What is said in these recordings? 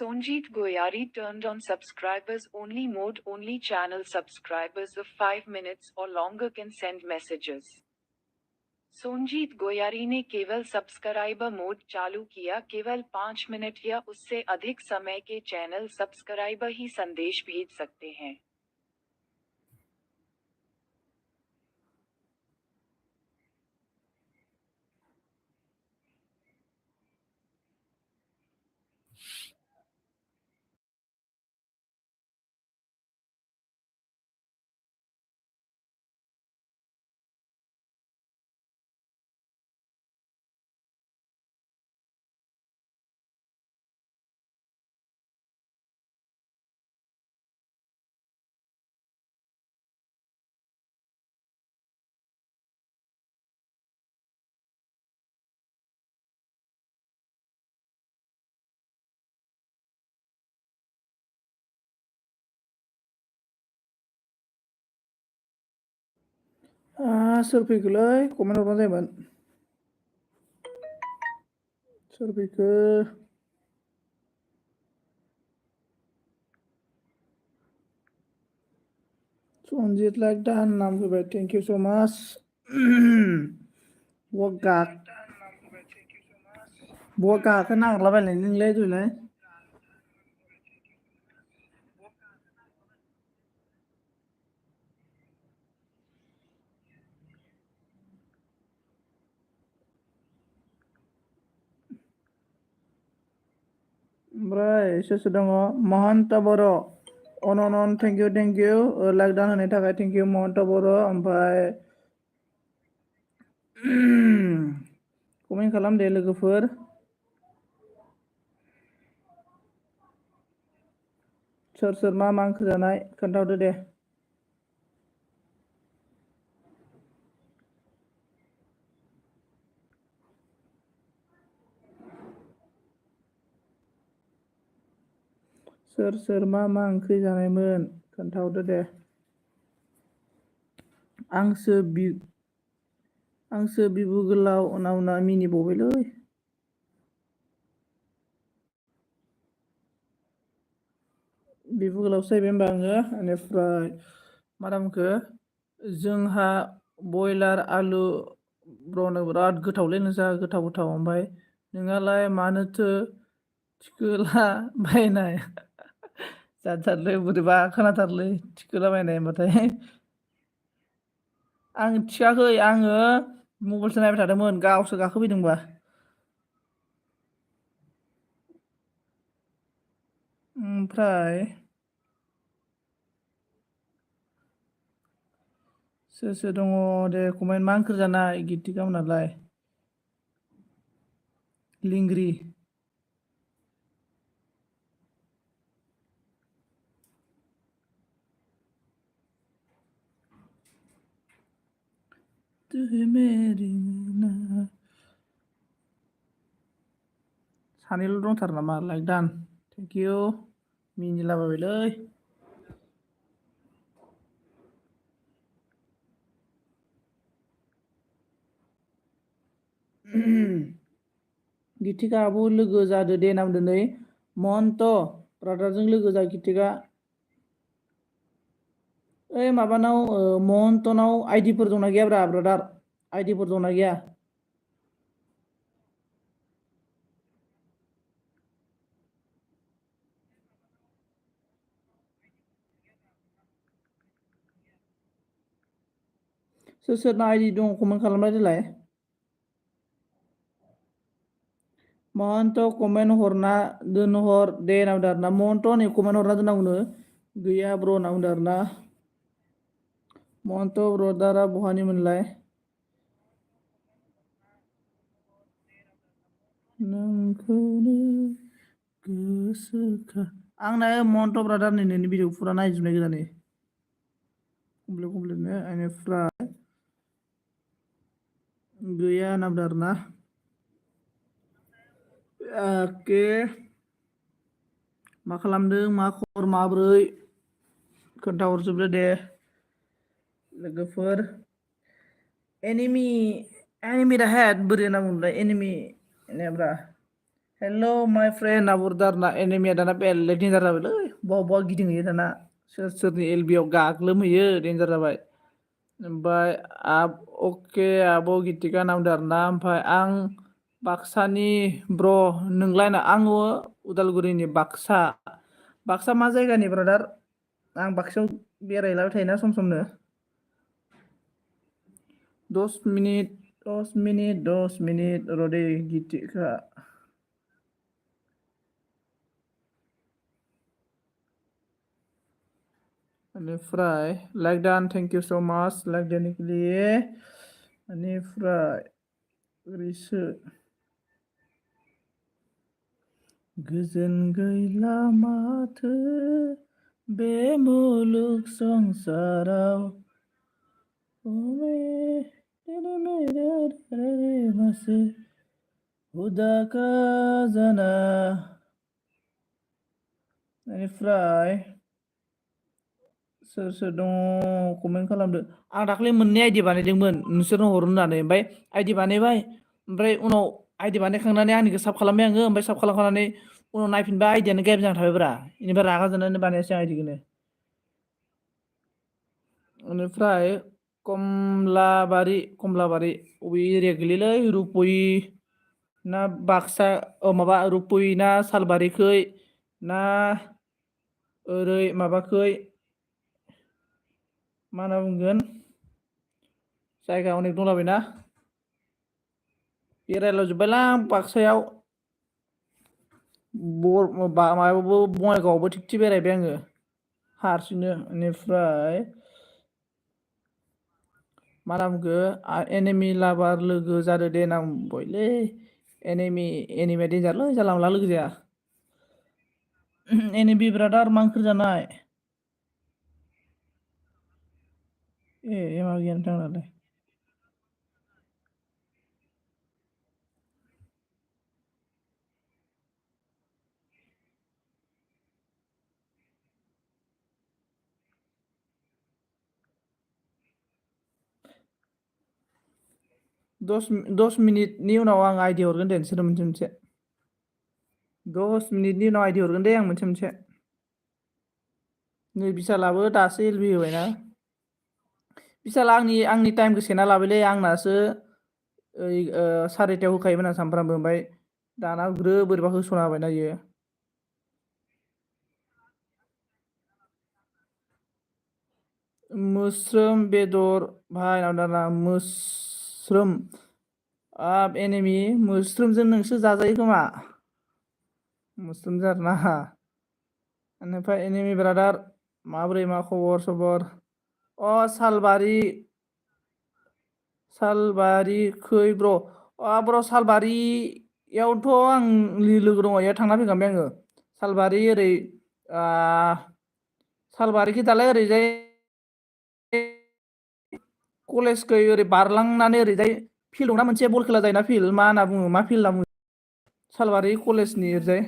Sonjit Goyari turned on subscribers only mode. Only channel subscribers of 5 minutes or longer can send messages. सोनजीत Goyari ने केवल subscriber mode चालू किया। केवल 5 minute या उससे अधिक समय के चैनल सब्सक्राइबर ही संदेश भेज सकते हैं। सोर फैखोलै कमेन्ट हरबानो जायोमोन। सोर फैखो? सनजित लाइक दान नाम फैबाय। थेंक इउ सो माच। बहा गाखो नागिरलाबायलाय नोंलाय दहायलाय? ओमफ्राय सोर दङ? महन्त बर'। अन थेंक इउ लाइक दान होनायनि थाखाय थेंक इउ महन्त बर'। ओमफ्राय कमेन्ट खालाम दे लोगोफोर। सोर मा ओंख्रि जानाय खोन्थाहरदो दे। सोर मा ओंख्रि जानायमोन खोन्थाहरदो दे। आंसो बिबु गोलाव उनाव मिनिबावबायलै। बिबु गोलावसो जाहैबाय होनबा आङो। बेनिफ्राय मा दामखो जोंहा बयलार आलु ब्रनो बिराद गोथावलै नोंसा गोथाव। ओमफ्राय नोंहालाय मानोथो थिखोला बायनाय? जाथारलै बोरैबा खोनाथारलै थिखोला बायनाय होनबाथाय। आं थिखाखै, आङो मबाइलसो नायबाय थादोंमोन। गावसो गाखोफैदोंबा। ओमफ्राय सोर दङ दे कमेन्ट। मा ओंख्रि जानाय गितिका मोनालाय? लिंग्रि। सानैल' दंथारो नामा? लाइक दान। Thank you. मिनिलाबायबायलै। गितिका आब' लोगो जादो दे नाम दिनै। महन्त ब्रादारजों लोगो जा गितिका। ओइ माबानाव महन्तनाव आइडिफोर दंना गैयाब्रा ब्रादार? आइडिफोर दंना गैया? सोरना आइडि दं कमेन्ट खालामलाय देलाय। महन्त कमेन्ट हरना दोनहर दे होनना बुंदों आरोना। महन्त नै कमेन्ट हरना दोननांगौनो। गैया ब्र होनना बुंदों आरोना। महन्त ब्रदारा बहानिमोनलाय? नोंखौनो गोसोखा। आंना महन्त ब्रादार नै नोंनि भिडिअ फुरा नायजोबनाय गोजानै कमप्लिटनो। बेनिफ्राय गैया होनना बुंदों आरोना। अके मा खालामदों, मा खबर, माब्रै खोन्थाहरजोबदो दे लोगोफोर। एनिमि दा हेड बोरै होनना बुङोमोनलाय? एनिमि नेब्रा हेलौ माय फ्रेन्ड आबुरदारना एनिमिया दाना बेलेग डेन्जार जाबायलै बहा गिदिंहैयो दाना सोरनि एलबियाव गाग्लोमहैयो डेन्जार जाबाय ओमफ्राय अके आब' गितिका नामदो आरोना ओमफ्राय आं बाक्सानि ब्र नोंलाय आङो उदालगुरिनि बाक्सा मा जायगानि ब्रादार आं बाक्सायाव बेरायलाबाय थायोना सम समनो 10 मिनिट र'दे गितिका बेनिफ्राय like don thank you so माच लाइक डाननि के लिए बेनिफ्राय ओरैसो गोजोन गैला माथो बे मुलुग संसाराव हुदा का जाना बेनिफ्राय सोर दङ कमेन्ट खालामदो आं दाख्लै मोननै आइडि बानायदोंमोन नोंसोरनो हरनो होननानै ओमफ्राय आइडि बानायबाय ओमफ्राय उनाव आइडि बानायखांनानै आंनिखौ साब खालामबाय आङो ओमफ्राय साब खालामखांनानै उनाव नायफिनबा आइडियानो गायब जाना थाबायब्रा बेनिफ्राय रागा जोंनानै बानायासै आं आइडिखौनो बेनिफ्राय कमलाबारि अबे एरिया गोलैयोलै रुप'यि ना बाक्सा माबा रुप'यि ना सालबारिखै ना ओरै माबाखै मा होनना बुंगोन जायगा अनेक दंलाबायना बेरायलाजोब्बायलां बाक्सायाव माबायावबो बङाइगावआवबो थिगथि बेरायबाय आङो हारसिंनो बेनिफ्राय मा होनना बुंखो एनिमि लाभार लोगो जादो दे होनना बुंबायलै एनिमिया देन्जारलै जानला मोनला लोगो जाया एनिमि ब्रादार मा ओंख्रि जानाय मा गैयानो थांनालाय 10 मिनिटनि उनाव आं आइडि हरगोन दे नोंसोरो मोनसे मोनसे 10 मिनिटनि उनाव आइडि हरगोन दे आं मोनसे मोनसे नै बिशालाबो दासो एलबि होबायना बिशाला आंनि टाइमखौ सेना लाबायलै आंनासो ओइ 4:30 होखायोमोन आं सानफ्रामबो ओमफ्राय दाना ग्रोब बोरैबा होस'ना होबायना इयो मोस्रोम बेदर भाइ दाना मोस्रोम एनिमि मोस्रोमजों नोंसो जाजायो खोमा मोस्रोमजों आरोना बेनिफ्राय एनिमि ब्रादार माबोरै मा खबर सबर सालबारिखै ब्र' सालबारियावथ' आंनि लोगो दङ बेयाव थांना फैखांबाय आङो सालबारि ओरै सालबारिखै दालाय ओरैजाय कलेजखै ओरै बारलांनानै ओरैजाय फिल्ड दंना मोनसे बल खेला जायोना फिल्ड मा होनना बुङो मा फिल्ड होनना बुङो सालबारि कलेजनि ओरैजाय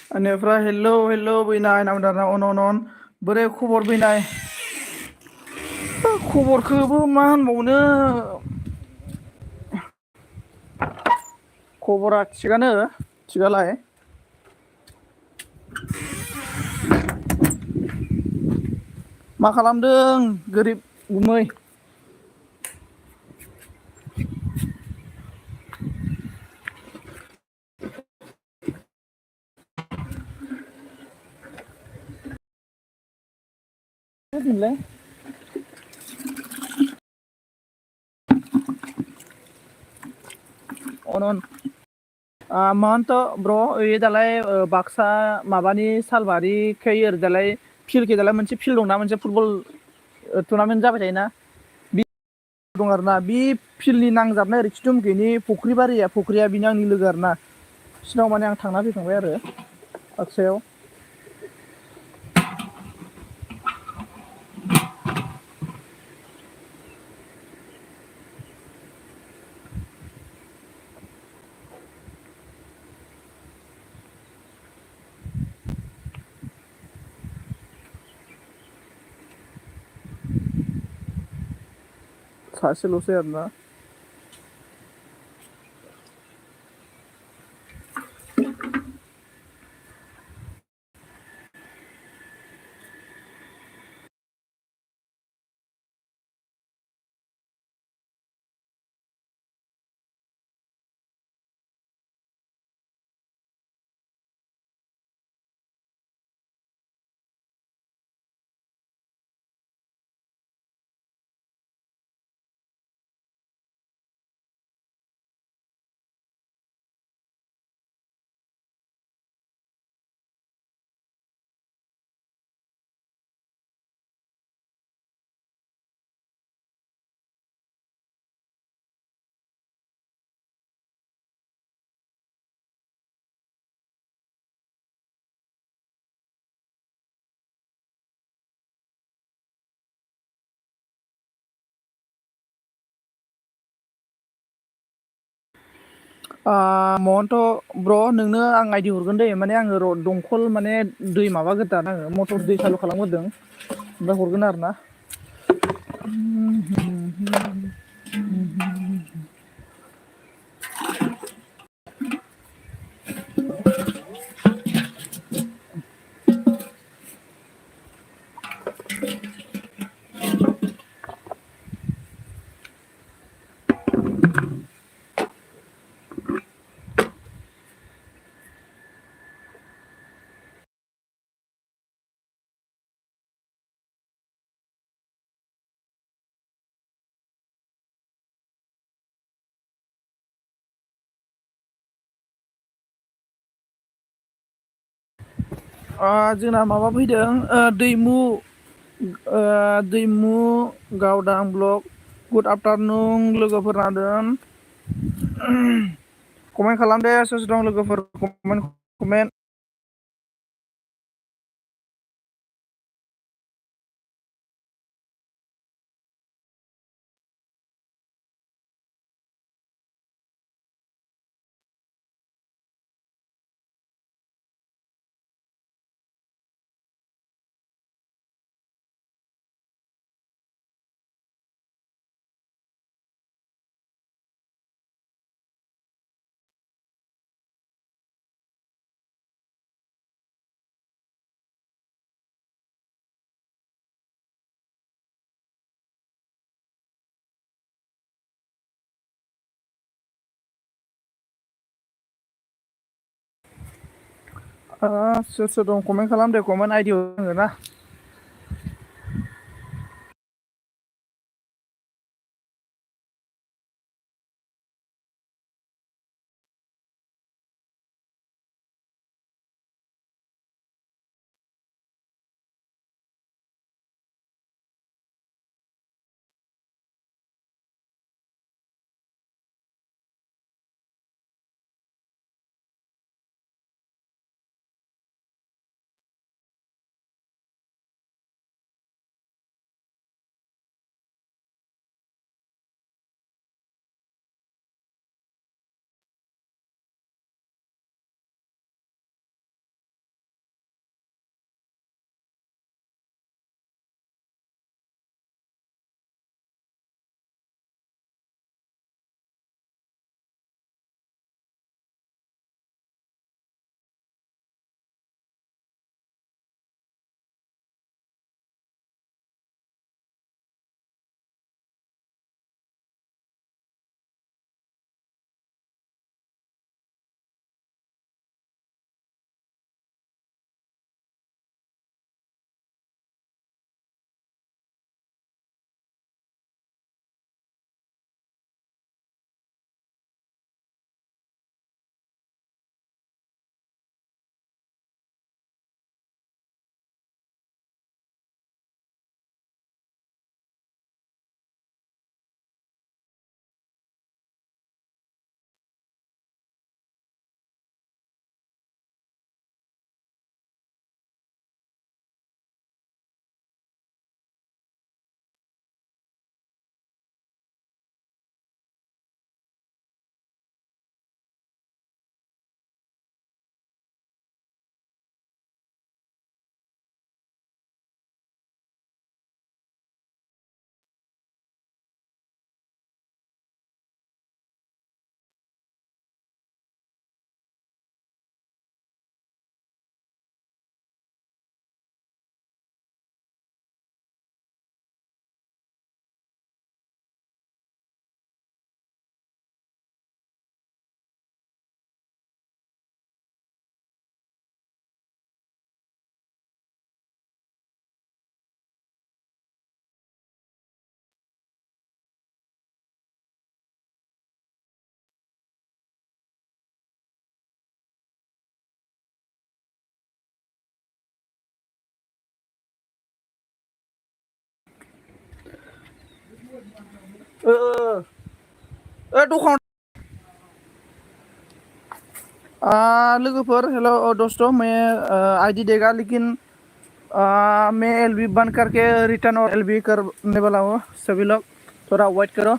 बेनिफ्राय हेलौ बैनाय नामदारना अन बोरै खबर बैनाय खबरखौबो मा होनबावनो खबरा थिगालाय मा खालामदों गोरिब गुमै अन महन्त ब्र' दालाय बाक्सा माबानि सालबारिखै ओरै दालाय फिल्डखै दालाय मोनसे फिल्ड दंना मोनसे फुटबल टुर्नामेन्ट जाबाय थायोना बे दं आरोना बे फिल्डनि नांजाबनाय ओरै खिथुमखैनि फुख्रिया बिनि आंनि लोगो आरोना बिसिनाव माने आं थांना फैखांबाय आरो बाक्सायाव सासेल'सै आरोना। महन्थ' ब्र' नोंनो आं आइडि हरगोन दै माने आङो र' दंखल माने दै माबाग्रोदों आङो मटर दै चालु खालामग्रोदों ओमफ्राय हरगोन आरो ना। जोंना माबा फैदों दैमु गावदां ब्लक गुड आफ्टारनुन लोगोफोर नादों कमेन्ट खालामदे सोर सोर दं लोगोफोर कमेन्ट सोर सोर दं कमेन्ट खालाम दे कमेन्ट आइडि हरगोन ना। दखान लोगोफोर हेलो दोस्तों मैं आईडी देगा लेकिन मैं एलबी बंद करके रिटर्न और एलबी करने वाला हूँ सभी लोग थोड़ा वेट करो